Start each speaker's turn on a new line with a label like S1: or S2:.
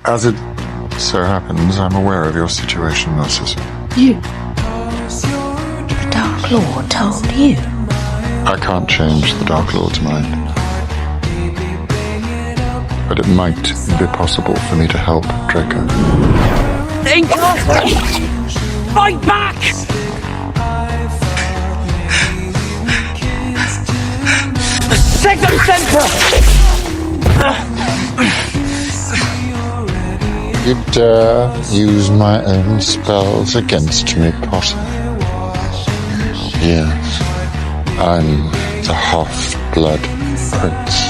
S1: As it so happens, I'm aware of your situation, Narcissa.
S2: You? The Dark Lord told you?
S1: I can't change the Dark Lord's mind. But it might be possible for me to help Draco.
S3: Think Fight back! Second center!
S1: You dare use my own spells against me, Potter? Yes, I'm the half-blood prince.